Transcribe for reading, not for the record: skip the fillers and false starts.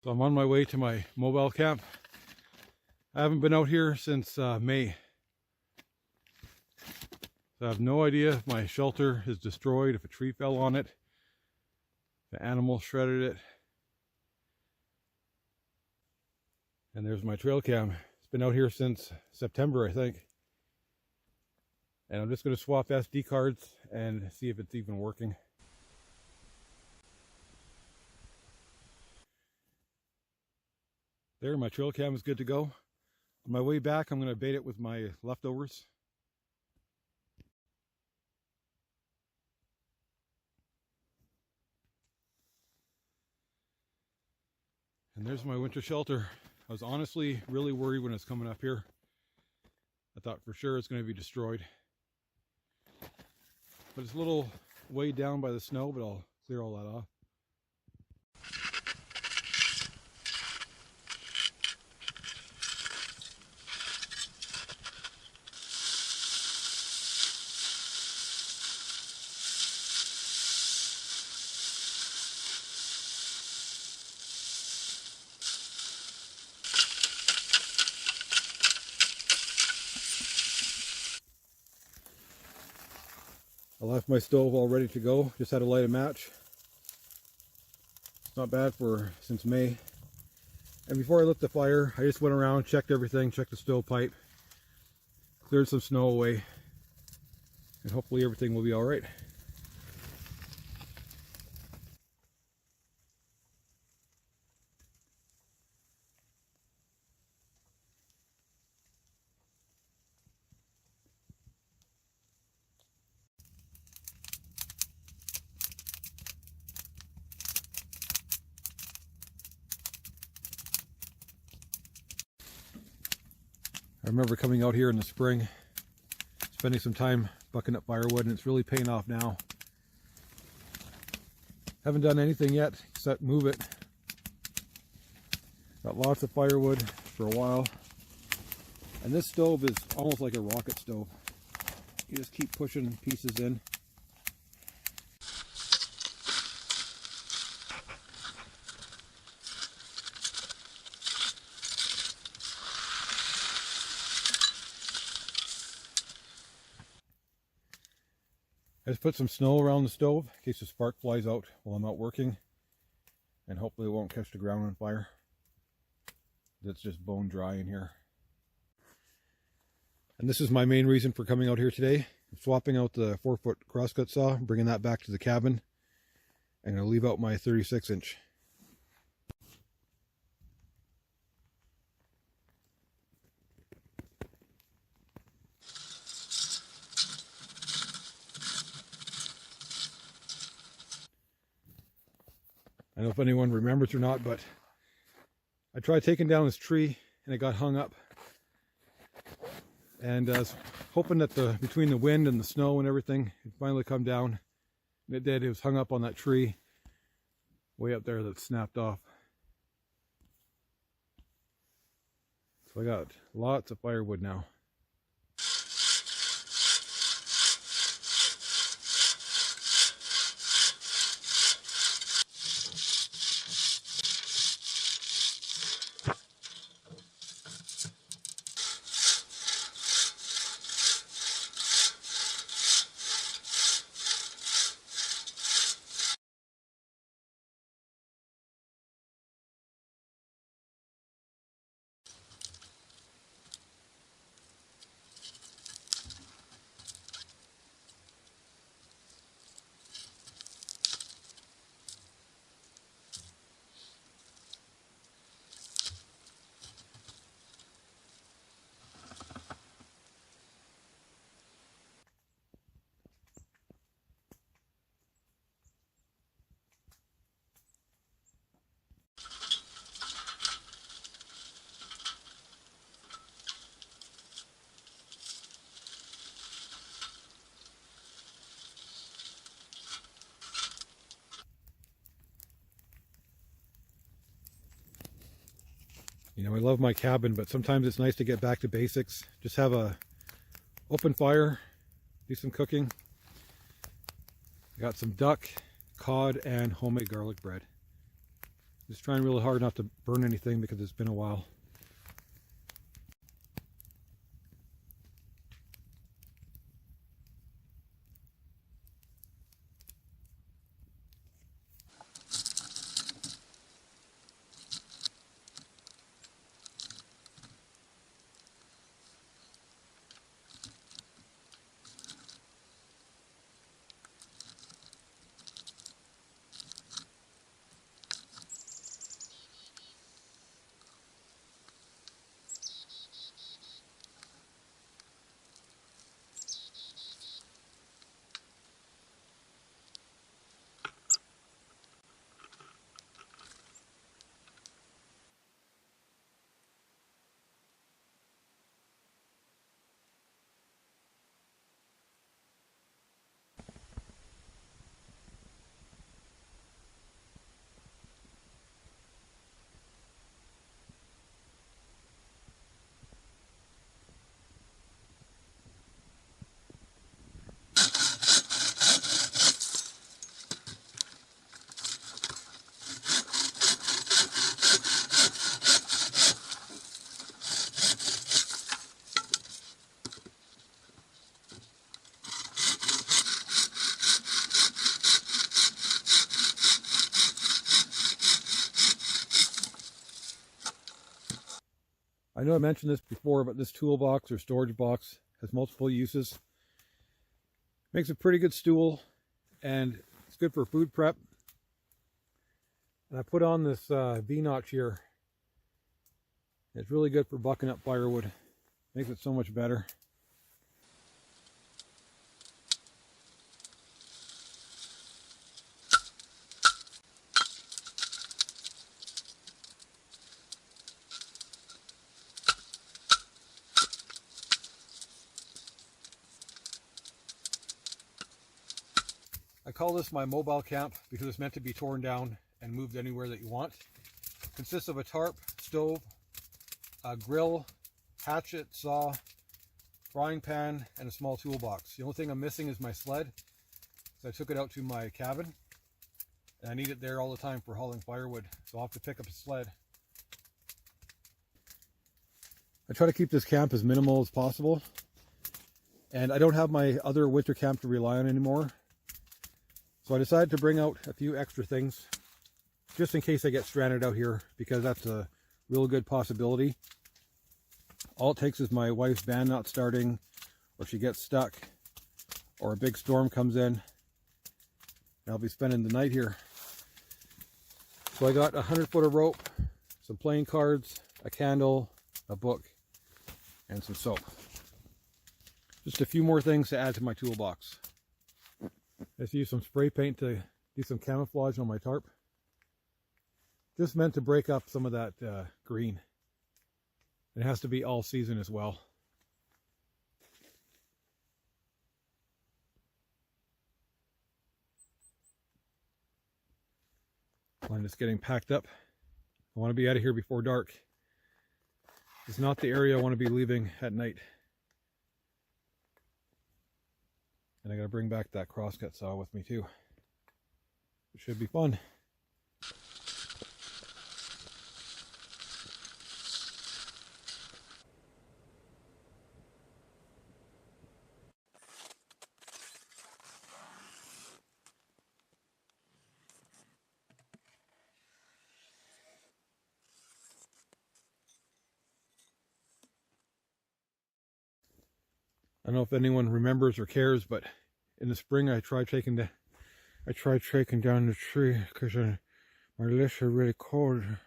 So I'm on my way to my mobile camp. I haven't been out here since May. So I have no idea if my shelter is destroyed, if a tree fell on it, if the animal shredded it. And there's my trail cam. It's been out here since September, I think. And I'm just going to swap SD cards and see if it's even working. There, my trail cam is good to go. On my way back, I'm going to bait it with my leftovers. And there's my winter shelter. I was honestly really worried when it's coming up here. I thought for sure it's going to be destroyed. But it's a little way down by the snow, but I'll clear all that off. I left my stove all ready to go, just had to light a match. It's not bad for since May. And before I lit the fire, I just went around, checked everything, checked the stovepipe, cleared some snow away, and hopefully everything will be all right. I remember coming out here in the spring, spending some time bucking up firewood, and it's really paying off now. Haven't done anything yet except move it. Got lots of firewood for a while. And this stove is almost like a rocket stove. You just keep pushing pieces in. I just put some snow around the stove in case the spark flies out while I'm out working, and hopefully it won't catch the ground on fire. It's just bone dry in here. And this is my main reason for coming out here today. I'm swapping out the 4-foot crosscut saw, bringing that back to the cabin, and I'll leave out my 36-inch. I don't know if anyone remembers or not, but I tried taking down this tree and it got hung up. And I was hoping that between the wind and the snow and everything, it'd finally come down. And it did. It was hung up on that tree way up there that snapped off. So I got lots of firewood now. You know, I love my cabin, but sometimes it's nice to get back to basics. Just have a open fire, do some cooking. I got some duck, cod, and homemade garlic bread. Just trying really hard not to burn anything because it's been a while. I know I mentioned this before, but this toolbox or storage box has multiple uses. Makes a pretty good stool, and it's good for food prep. And I put on this V-notch here. It's really good for bucking up firewood. Makes it so much better. I call this my mobile camp because it's meant to be torn down and moved anywhere that you want. It consists of a tarp, stove, a grill, hatchet, saw, frying pan, and a small toolbox. The only thing I'm missing is my sled. So I took it out to my cabin, and I need it there all the time for hauling firewood. So I'll have to pick up a sled. I try to keep this camp as minimal as possible. And I don't have my other winter camp to rely on anymore. So I decided to bring out a few extra things just in case I get stranded out here, because that's a real good possibility. All it takes is my wife's van not starting, or she gets stuck, or a big storm comes in, and I'll be spending the night here. So I got 100 foot of rope, some playing cards, a candle, a book, and some soap. Just a few more things to add to my toolbox. Let's use some spray paint to do some camouflage on my tarp. Just meant to break up some of that green. It has to be all season as well. I'm just getting packed up. I want to be out of here before dark. It's not the area I want to be leaving at night. And I gotta bring back that crosscut saw with me too. It should be fun. I don't know if anyone remembers or cares, but in the spring I tried taking down the tree because my legs are really cold.